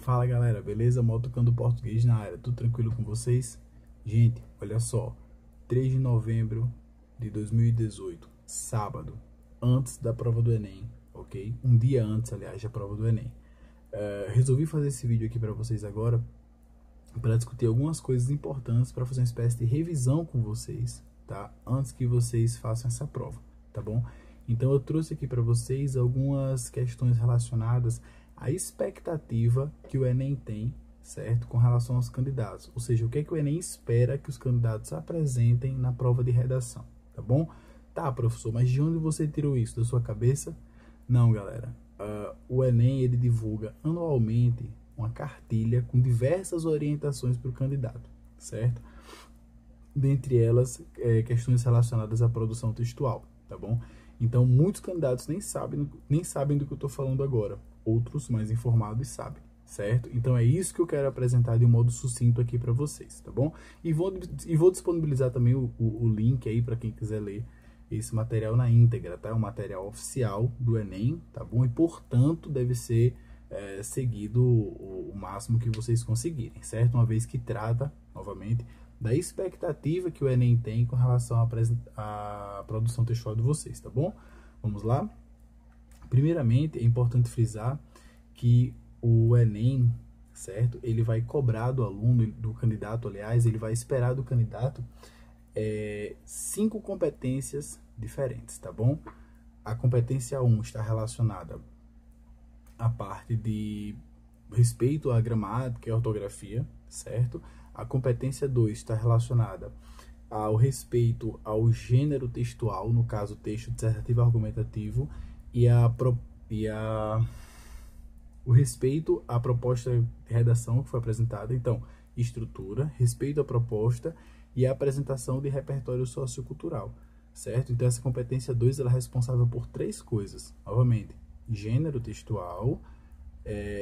Fala galera, beleza? Motocando Português na área, tudo tranquilo com vocês? Gente, olha só, 3 de novembro de 2018, sábado, antes da prova do Enem, ok? Um dia antes, aliás, da prova do Enem. Resolvi fazer esse vídeo aqui para vocês agora, para discutir algumas coisas importantes, para fazer uma espécie de revisão com vocês, tá? Antes que vocês façam essa prova, tá bom? Então eu trouxe aqui para vocês algumas questões relacionadas à expectativa que o Enem tem, certo? Com relação aos candidatos. Ou seja, o que é que o Enem espera que os candidatos apresentem na prova de redação, tá bom? Tá, professor, mas de onde você tirou isso? Da sua cabeça? Não, galera. O Enem, ele divulga anualmente uma cartilha com diversas orientações para o candidato, certo? Dentre elas, questões relacionadas à produção textual, tá bom? Então, muitos candidatos nem sabem do que eu estou falando agora. Outros, mais informados, sabem, certo? Então, é isso que eu quero apresentar de um modo sucinto aqui para vocês, tá bom? E vou disponibilizar também o link aí para quem quiser ler esse material na íntegra, tá? É um material oficial do Enem, tá bom? E, portanto, deve ser seguido o máximo que vocês conseguirem, certo? Uma vez que trata, novamente, da expectativa que o Enem tem com relação à produção textual de vocês, tá bom? Vamos lá? Primeiramente, é importante frisar que o Enem, certo? Ele vai cobrar do aluno, do candidato, aliás, ele vai esperar do candidato 5 competências diferentes, tá bom? A competência 1 está relacionada à parte de respeito à gramática e ortografia, certo? A competência 2 está relacionada ao respeito ao gênero textual, no caso, texto dissertativo argumentativo, o respeito à proposta de redação que foi apresentada. Então, estrutura, respeito à proposta e a apresentação de repertório sociocultural, certo? Então, essa competência 2 ela é responsável por 3 coisas. Novamente, gênero textual,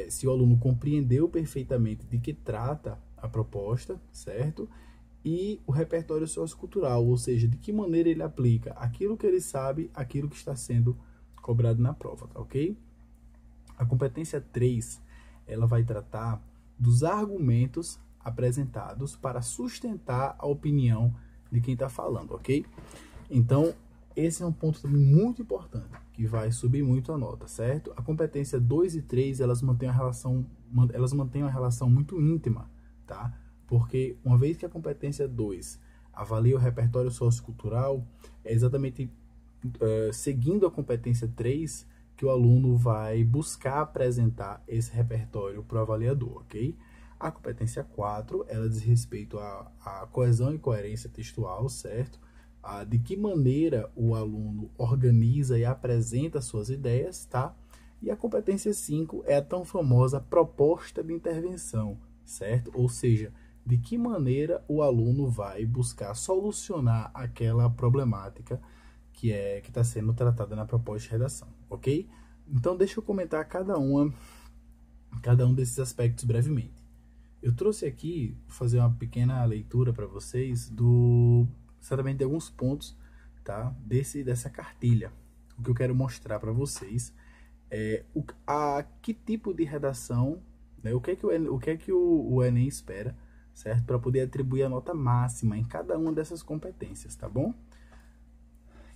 se o aluno compreendeu perfeitamente de que trata a proposta, certo? E o repertório sociocultural, ou seja, de que maneira ele aplica aquilo que ele sabe, aquilo que está sendo cobrado na prova, tá ok? A competência 3, ela vai tratar dos argumentos apresentados para sustentar a opinião de quem está falando, ok? Então, esse é um ponto também muito importante, que vai subir muito a nota, certo? A competência 2 e 3, elas mantêm uma relação muito íntima, tá? Porque uma vez que a competência 2 avalia o repertório sociocultural, é exatamente seguindo a competência 3 que o aluno vai buscar apresentar esse repertório para o avaliador, ok? A competência 4, ela diz respeito à coesão e coerência textual, certo? De que maneira o aluno organiza e apresenta suas ideias, tá? E a competência 5 é a tão famosa proposta de intervenção, certo? Ou seja, de que maneira o aluno vai buscar solucionar aquela problemática que está sendo tratada na proposta de redação, ok? Então, deixa eu comentar cada um desses aspectos brevemente. Eu trouxe aqui, vou fazer uma pequena leitura para vocês certamente de alguns pontos, tá? Dessa cartilha. O que eu quero mostrar para vocês é que tipo de redação, né? O que é que o Enem espera, certo? Para poder atribuir a nota máxima em cada uma dessas competências, tá bom?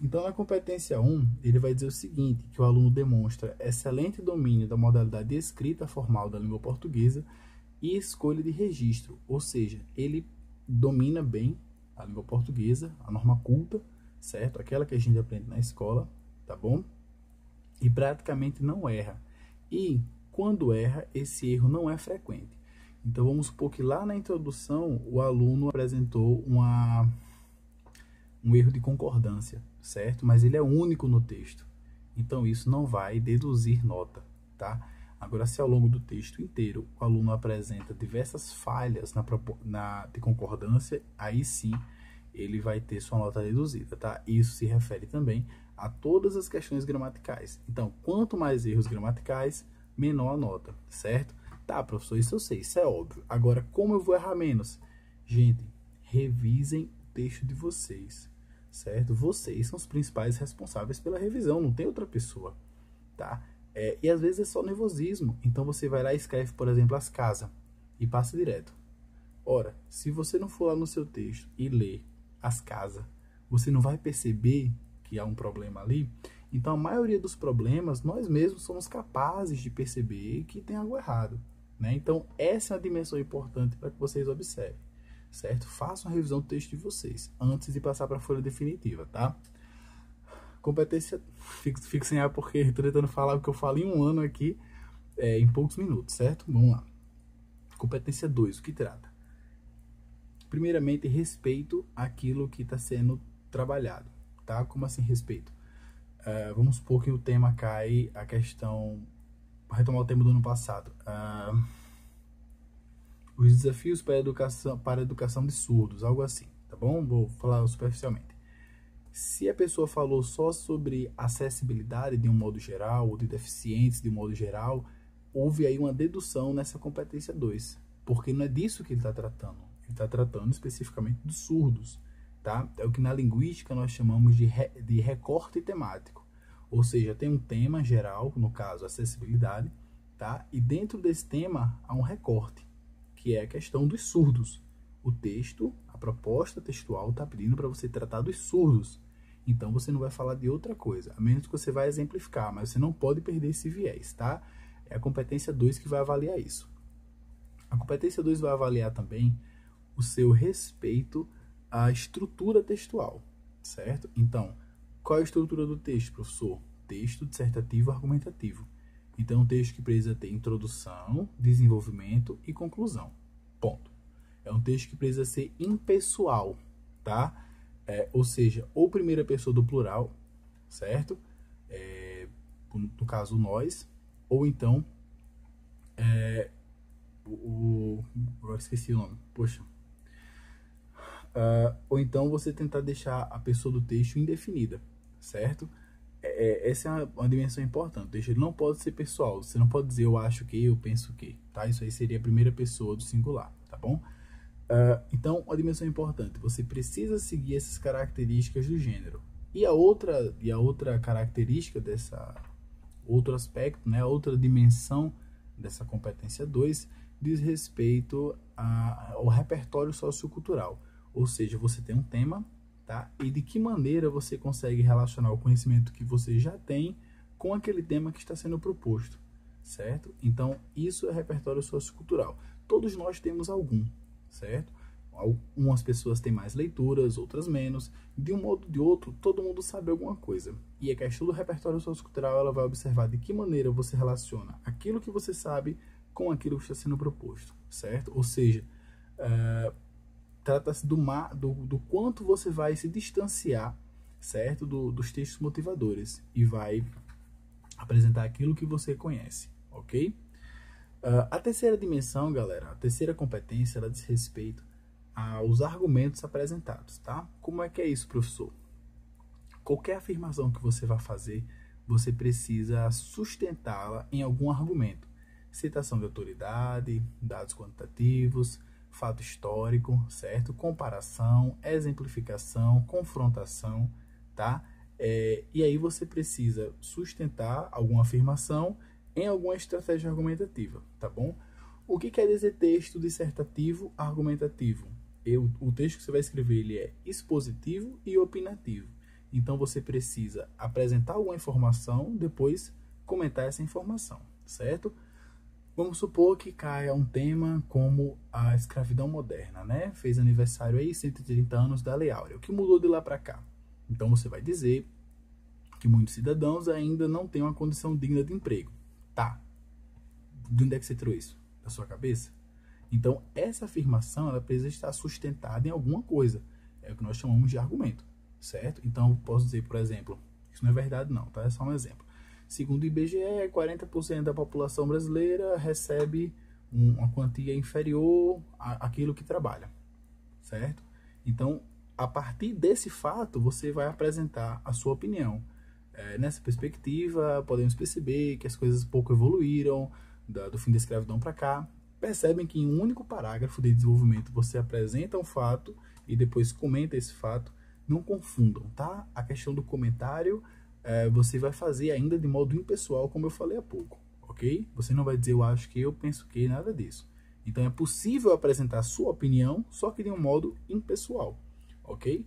Então, na competência 1, ele vai dizer o seguinte, que o aluno demonstra excelente domínio da modalidade escrita formal da língua portuguesa e escolha de registro, ou seja, ele domina bem a língua portuguesa, a norma culta, certo? Aquela que a gente aprende na escola, tá bom? E praticamente não erra. E quando erra, esse erro não é frequente. Então, vamos supor que lá na introdução, o aluno apresentou um erro de concordância, certo? Mas ele é único no texto. Então, isso não vai deduzir nota, tá? Agora, se ao longo do texto inteiro o aluno apresenta diversas falhas de concordância, aí sim ele vai ter sua nota reduzida, tá? Isso se refere também a todas as questões gramaticais. Então, quanto mais erros gramaticais, menor a nota, certo? Tá, professor, isso eu sei, isso é óbvio. Agora, como eu vou errar menos? Gente, revisem o texto de vocês, certo? Vocês são os principais responsáveis pela revisão, não tem outra pessoa, tá? E às vezes é só nervosismo. Então você vai lá e escreve, por exemplo, as casas e passa direto. Ora, se você não for lá no seu texto e ler as casas, você não vai perceber que há um problema ali. Então a maioria dos problemas nós mesmos somos capazes de perceber que tem algo errado, né? Então essa é uma dimensão importante para que vocês observem, certo? Façam a revisão do texto de vocês antes de passar para a folha definitiva, tá? Competência, fico sem ar porque estou tentando falar o que eu falo em um ano aqui, em poucos minutos, certo? Vamos lá. Competência 2, o que trata? Primeiramente, respeito àquilo que está sendo trabalhado, tá? Como assim respeito? Vamos supor que o tema cai, a questão, para retomar o tema do ano passado, os desafios para a educação de surdos, algo assim, tá bom? Vou falar superficialmente. Se a pessoa falou só sobre acessibilidade de um modo geral, ou de deficientes de um modo geral, houve aí uma dedução nessa competência 2, porque não é disso que ele está tratando. Ele está tratando especificamente dos surdos, tá? É o que na linguística nós chamamos de recorte temático. Ou seja, tem um tema geral, no caso, acessibilidade, tá? E dentro desse tema há um recorte, que é a questão dos surdos. O texto, a proposta textual está pedindo para você tratar dos surdos. Então você não vai falar de outra coisa, a menos que você vai exemplificar, mas você não pode perder esse viés, tá? É a competência 2 que vai avaliar isso. A competência 2 vai avaliar também o seu respeito à estrutura textual, certo? Então, qual é a estrutura do texto, professor? Texto dissertativo argumentativo. Então, um texto que precisa ter introdução, desenvolvimento e conclusão. Ponto. É um texto que precisa ser impessoal, tá? Ou seja, ou primeira pessoa do plural, certo? No caso, nós, ou então, agora esqueci o nome, poxa. Ou então você tentar deixar a pessoa do texto indefinida, certo? Essa é uma dimensão importante. O texto não pode ser pessoal. Você não pode dizer eu acho que, eu penso que, tá? Isso aí seria a primeira pessoa do singular, tá bom? Então, uma dimensão importante. Você precisa seguir essas características do gênero. E a outra característica outro aspecto, né? Outra dimensão dessa competência 2 diz respeito ao repertório sociocultural. Ou seja, você tem um tema, tá? E de que maneira você consegue relacionar o conhecimento que você já tem com aquele tema que está sendo proposto, certo? Então, isso é repertório sociocultural. Todos nós temos algum, certo? Algumas pessoas têm mais leituras, outras menos. De um modo ou de outro, todo mundo sabe alguma coisa. E a questão do repertório sociocultural, ela vai observar de que maneira você relaciona aquilo que você sabe com aquilo que está sendo proposto, certo? Ou seja, trata-se do quanto você vai se distanciar, certo? Dos textos motivadores e vai apresentar aquilo que você conhece, ok? A terceira dimensão, galera, a terceira competência, ela diz respeito aos argumentos apresentados, tá? Como é que é isso, professor? Qualquer afirmação que você vai fazer, você precisa sustentá-la em algum argumento. Citação de autoridade, dados quantitativos, fato histórico, certo? Comparação, exemplificação, confrontação, tá? E aí você precisa sustentar alguma afirmação em alguma estratégia argumentativa, tá bom? O que quer dizer texto dissertativo argumentativo? O texto que você vai escrever, ele é expositivo e opinativo. Então você precisa apresentar alguma informação, depois comentar essa informação, certo? Vamos supor que caia um tema como a escravidão moderna, né? Fez aniversário aí, 130 anos da Lei Áurea. O que mudou de lá para cá? Então você vai dizer que muitos cidadãos ainda não têm uma condição digna de emprego. Tá. De onde é que você tirou isso? Da sua cabeça? Então, essa afirmação, ela precisa estar sustentada em alguma coisa. É o que nós chamamos de argumento, certo? Então, eu posso dizer, por exemplo, isso não é verdade não, tá? É só um exemplo. Segundo o IBGE, 40% da população brasileira recebe uma quantia inferior àquilo que trabalha, certo? Então, a partir desse fato, você vai apresentar a sua opinião. Nessa perspectiva, podemos perceber que as coisas pouco evoluíram do fim da escravidão para cá. Percebem que em um único parágrafo de desenvolvimento você apresenta um fato e depois comenta esse fato. Não confundam, tá? A questão do comentário você vai fazer ainda de modo impessoal, como eu falei há pouco, ok? Você não vai dizer eu acho que, eu penso que, nada disso. Então é possível apresentar sua opinião, só que de um modo impessoal, ok?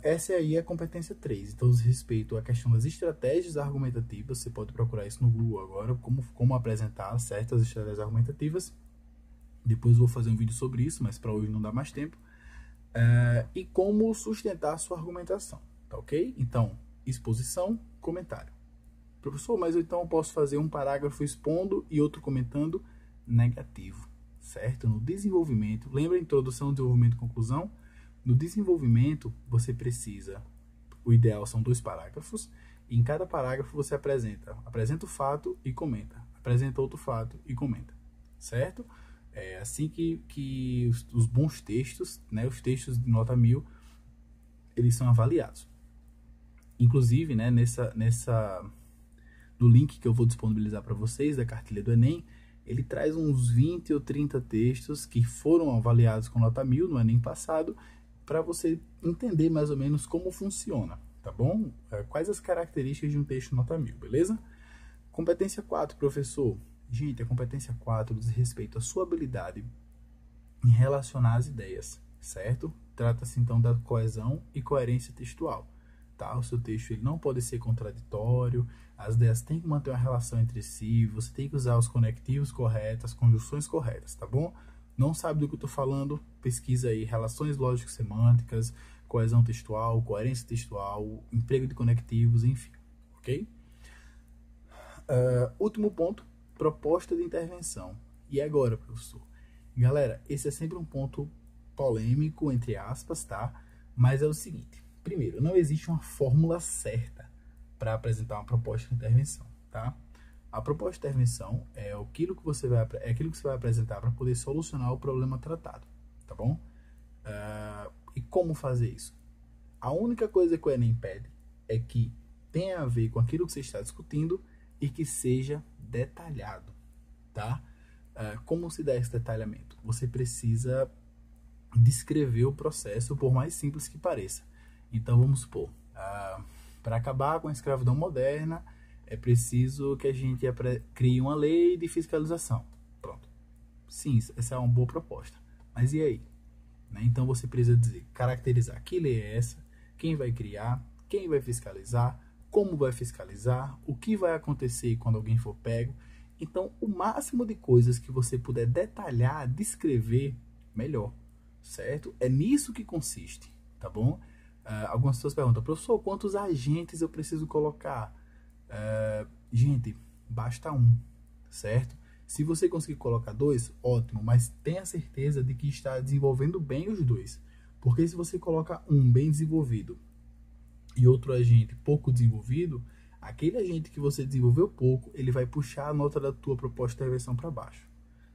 Essa aí é a competência 3. Então, diz respeito à questão das estratégias argumentativas. Você pode procurar isso no Google agora, como apresentar certas estratégias argumentativas. Depois vou fazer um vídeo sobre isso, mas para hoje não dá mais tempo. E como sustentar a sua argumentação, tá ok? Então, exposição, comentário. Professor, mas então eu posso fazer um parágrafo expondo e outro comentando? Negativo, certo? No desenvolvimento, lembra a introdução, desenvolvimento e conclusão? No desenvolvimento, você precisa, o ideal são 2 parágrafos, e em cada parágrafo você apresenta o fato e comenta, apresenta outro fato e comenta, certo? É assim que os bons textos, né, os textos de nota 1000, eles são avaliados. Inclusive, né, no link que eu vou disponibilizar para vocês, da cartilha do Enem, ele traz uns 20 ou 30 textos que foram avaliados com nota 1000 no Enem passado, para você entender mais ou menos como funciona, tá bom? Quais as características de um texto nota 1000, beleza? Competência 4, professor. Gente, a competência 4 diz respeito à sua habilidade em relacionar as ideias, certo? Trata-se então da coesão e coerência textual, tá? O seu texto ele não pode ser contraditório, as ideias têm que manter uma relação entre si, você tem que usar os conectivos corretos, as conjunções corretas, tá bom? Não sabe do que eu estou falando? Pesquisa aí relações lógico-semânticas, coesão textual, coerência textual, emprego de conectivos, enfim, ok? Último ponto, proposta de intervenção. E agora, professor? Galera, esse é sempre um ponto polêmico, entre aspas, tá? Mas é o seguinte, primeiro, não existe uma fórmula certa para apresentar uma proposta de intervenção, tá? A proposta de intervenção é aquilo que você vai apresentar para poder solucionar o problema tratado, tá bom? E como fazer isso? A única coisa que o Enem pede é que tenha a ver com aquilo que você está discutindo e que seja detalhado, tá? Como se dá esse detalhamento? Você precisa descrever o processo, por mais simples que pareça. Então, vamos supor, para acabar com a escravidão moderna, é preciso que a gente crie uma lei de fiscalização. Pronto. Sim, essa é uma boa proposta. Mas e aí? Né? Então você precisa caracterizar que lei é essa, quem vai criar, quem vai fiscalizar, como vai fiscalizar, o que vai acontecer quando alguém for pego. Então, o máximo de coisas que você puder detalhar, descrever, melhor. Certo? É nisso que consiste, tá bom? Algumas pessoas perguntam, professor, quantos agentes eu preciso colocar? Gente, basta um, certo? Se você conseguir colocar 2, ótimo, mas tenha certeza de que está desenvolvendo bem os 2. Porque se você coloca um bem desenvolvido e outro agente pouco desenvolvido, aquele agente que você desenvolveu pouco, ele vai puxar a nota da tua proposta de intervenção para baixo,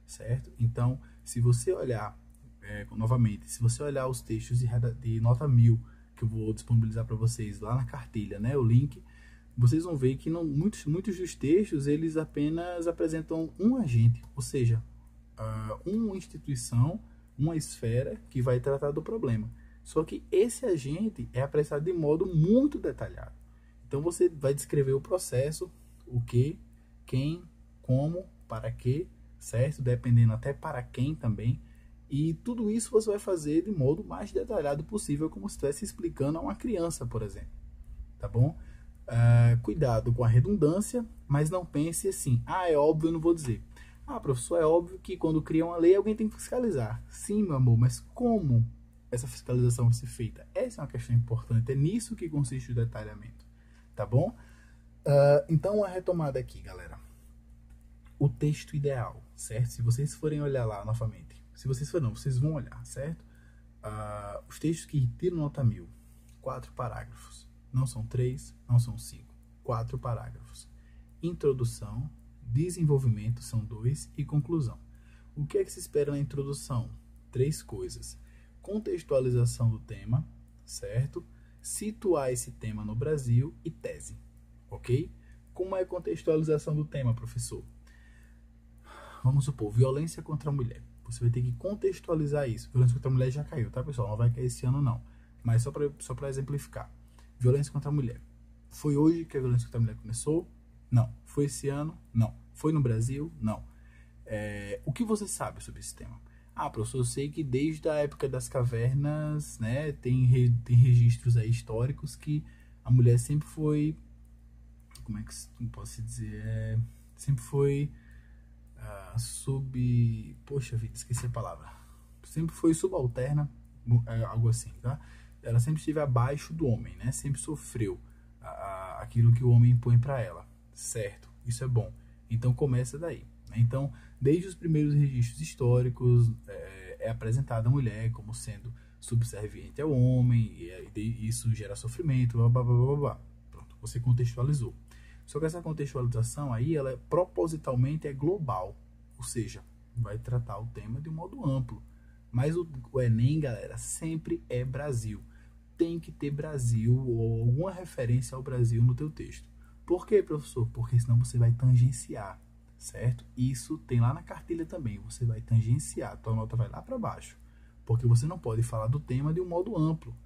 certo? Então, se você olhar, novamente, se você olhar os textos de nota 1000, que eu vou disponibilizar para vocês lá na cartilha, né, o link, vocês vão ver que muitos dos textos eles apenas apresentam um agente, ou seja, uma instituição, uma esfera que vai tratar do problema. Só que esse agente é apresentado de modo muito detalhado. Então você vai descrever o processo, o que, quem, como, para quê, certo? Dependendo até para quem também. E tudo isso você vai fazer de modo mais detalhado possível, como se estivesse explicando a uma criança, por exemplo. Tá bom? Cuidado com a redundância, mas não pense assim, é óbvio, eu não vou dizer. Professor, é óbvio que quando cria uma lei, alguém tem que fiscalizar. Sim, meu amor, mas como essa fiscalização vai ser feita? Essa é uma questão importante, é nisso que consiste o detalhamento, tá bom? Então, a retomada aqui, galera. O texto ideal, certo? Se vocês forem olhar lá novamente, se vocês forem, não, vocês vão olhar, certo? Os textos que tiram nota 1000, 4 parágrafos. Não são 3, não são 5. 4 parágrafos. Introdução, desenvolvimento são 2 e conclusão. O que é que se espera na introdução? 3 coisas. Contextualização do tema, certo? Situar esse tema no Brasil e tese, ok? Como é a contextualização do tema, professor? Vamos supor, violência contra a mulher. Você vai ter que contextualizar isso. Violência contra a mulher já caiu, tá, pessoal? Não vai cair esse ano, não. Mas só para exemplificar. Violência contra a mulher. Foi hoje que a violência contra a mulher começou? Não. Foi esse ano? Não. Foi no Brasil? Não. O que você sabe sobre esse tema? Professor, eu sei que desde a época das cavernas, né, tem registros aí históricos que a mulher sempre foi, como é que posso dizer, sempre foi poxa vida, esqueci a palavra, sempre foi subalterna, algo assim, tá? Ela sempre esteve abaixo do homem, né? Sempre sofreu aquilo que o homem impõe para ela, certo? Isso é bom. Então começa daí. Então, desde os primeiros registros históricos, é apresentada a mulher como sendo subserviente ao homem, e isso gera sofrimento, blá, blá, blá, blá, blá. Pronto, você contextualizou. Só que essa contextualização aí, ela propositalmente é global, ou seja, vai tratar o tema de um modo amplo. Mas o Enem, galera, sempre é Brasil. Tem que ter Brasil ou alguma referência ao Brasil no teu texto. Por quê, professor? Porque senão você vai tangenciar, certo? Isso tem lá na cartilha também, você vai tangenciar, tua nota vai lá para baixo, porque você não pode falar do tema de um modo amplo,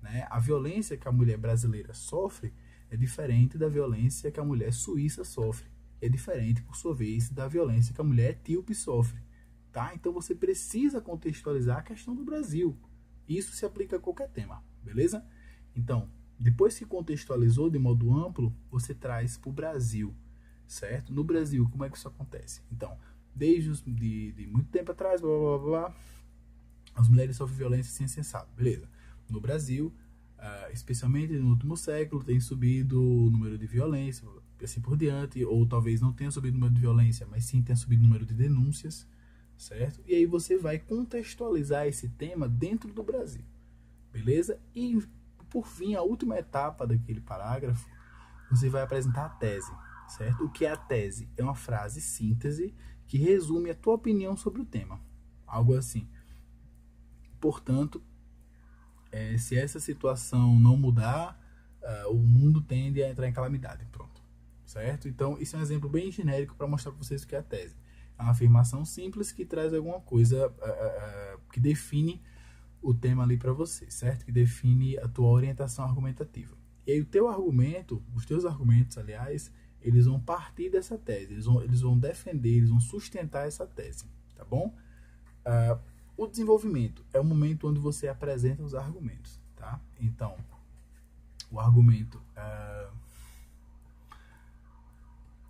né? A violência que a mulher brasileira sofre é diferente da violência que a mulher suíça sofre, é diferente, por sua vez, da violência que a mulher etíope sofre, tá? Então você precisa contextualizar a questão do Brasil, isso se aplica a qualquer tema, beleza? Então, depois que contextualizou de modo amplo, você traz para o Brasil, certo? No Brasil, como é que isso acontece? Então, desde de muito tempo atrás, blá, blá, blá, blá, as mulheres sofrem violência sem cessar, beleza? No Brasil, especialmente no último século, tem subido o número de violência, assim por diante, ou talvez não tenha subido o número de violência, mas sim tenha subido o número de denúncias, certo? E aí você vai contextualizar esse tema dentro do Brasil, beleza? E, por fim, a última etapa daquele parágrafo, você vai apresentar a tese, certo? O que é a tese? É uma frase síntese que resume a tua opinião sobre o tema. Algo assim. Portanto, se essa situação não mudar, o mundo tende a entrar em calamidade. Pronto. Certo? Então, isso é um exemplo bem genérico para mostrar para vocês o que é a tese. É uma afirmação simples que traz alguma coisa que define o tema ali para você, certo? Que define a tua orientação argumentativa. E aí o teu argumento, os teus argumentos, aliás, eles vão partir dessa tese, eles vão defender, eles vão sustentar essa tese, tá bom? O desenvolvimento é o momento onde você apresenta os argumentos, tá? Então, o argumento,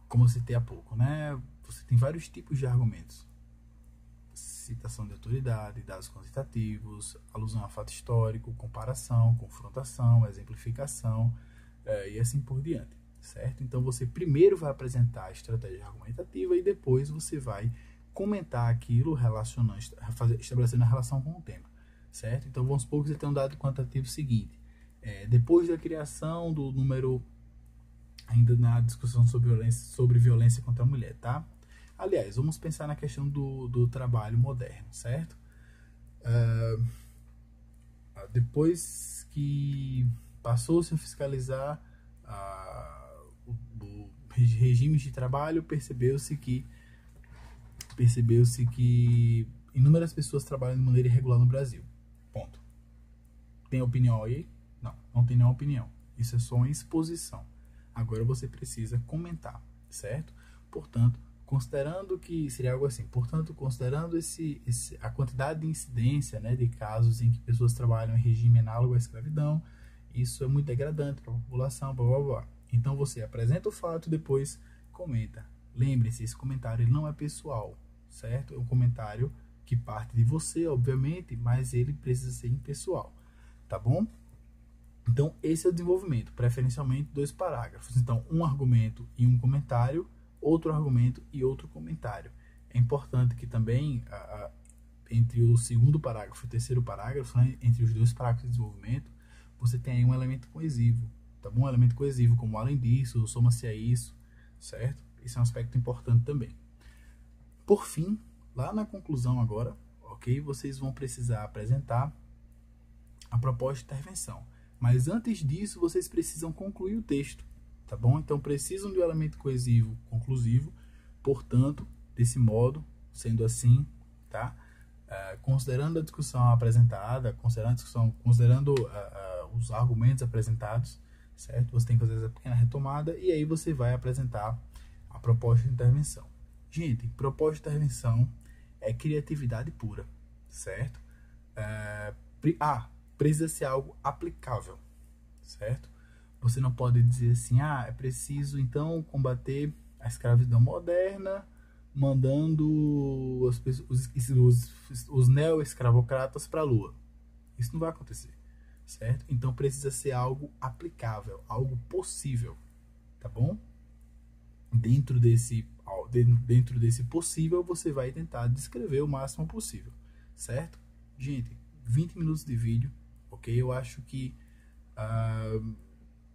como eu citei há pouco, né? Você tem vários tipos de argumentos. Citação de autoridade, dados quantitativos, alusão a fato histórico, comparação, confrontação, exemplificação e assim por diante, certo? Então você primeiro vai apresentar a estratégia argumentativa e depois você vai comentar aquilo estabelecendo a relação com o tema, certo? Então vamos supor que você tem um dado quantitativo seguinte: depois da criação do número, ainda na discussão sobre violência contra a mulher, tá? Aliás, vamos pensar na questão do trabalho moderno, certo? Depois que passou-se a fiscalizar o regimes de trabalho, percebeu-se que inúmeras pessoas trabalham de maneira irregular no Brasil. Ponto. Tem opinião aí? Não, não tem nenhuma opinião. Isso é só uma exposição. Agora você precisa comentar, certo? Portanto, considerando que seria algo assim, portanto, considerando a quantidade de incidência, né, de casos em que pessoas trabalham em regime análogo à escravidão, isso é muito degradante para a população, blá, blá, blá. Então você apresenta o fato e depois comenta. Lembre-se, esse comentário ele não é pessoal, certo? É um comentário que parte de você, obviamente, mas ele precisa ser impessoal, tá bom? Então esse é o desenvolvimento, preferencialmente 2 parágrafos. Então um argumento e um comentário, outro argumento e outro comentário. É importante que também, entre o segundo parágrafo e o terceiro parágrafo, né, entre os 2 parágrafos de desenvolvimento, você tem aí um elemento coesivo, tá bom? Um elemento coesivo como além disso, soma-se a isso, certo? Esse é um aspecto importante também. Por fim, lá na conclusão agora, ok? Vocês vão precisar apresentar a proposta de intervenção. Mas antes disso, vocês precisam concluir o texto, tá bom? Então precisam de um elemento coesivo conclusivo, portanto, desse modo, sendo assim, tá? Considerando a discussão apresentada, considerando os argumentos apresentados, certo? Você tem que fazer essa pequena retomada e aí você vai apresentar a proposta de intervenção. Gente, proposta de intervenção é criatividade pura, certo? Precisa ser algo aplicável, certo? Você não pode dizer assim, é preciso então combater a escravidão moderna mandando os neo-escravocratas para a Lua. Isso não vai acontecer, certo? Então precisa ser algo aplicável, algo possível, tá bom? Dentro desse possível, você vai tentar descrever o máximo possível, certo? Gente, 20 minutos de vídeo, ok? Eu acho que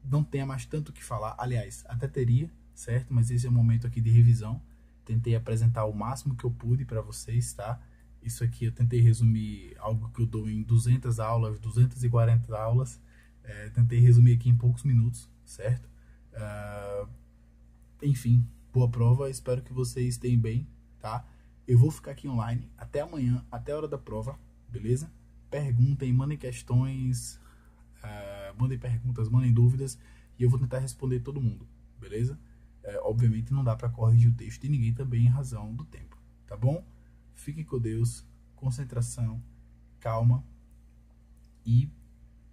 não tenha mais tanto o que falar. Aliás, até teria, certo? Mas esse é o momento aqui de revisão. Tentei apresentar o máximo que eu pude para vocês, tá? Isso aqui eu tentei resumir algo que eu dou em 200 aulas, 240 aulas. Tentei resumir aqui em poucos minutos, certo? Enfim, boa prova. Espero que vocês estejam bem, tá? Eu vou ficar aqui online até amanhã, até a hora da prova, beleza? Perguntem, mandem questões, mandem perguntas, mandem dúvidas e eu vou tentar responder todo mundo, beleza? Obviamente não dá para corrigir o texto de ninguém também em razão do tempo, tá bom? Fiquem com Deus, concentração, calma e,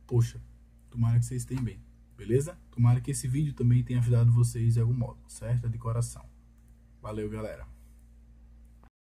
poxa, tomara que vocês estejam bem, beleza? Tomara que esse vídeo também tenha ajudado vocês de algum modo, certo? De coração. Valeu, galera!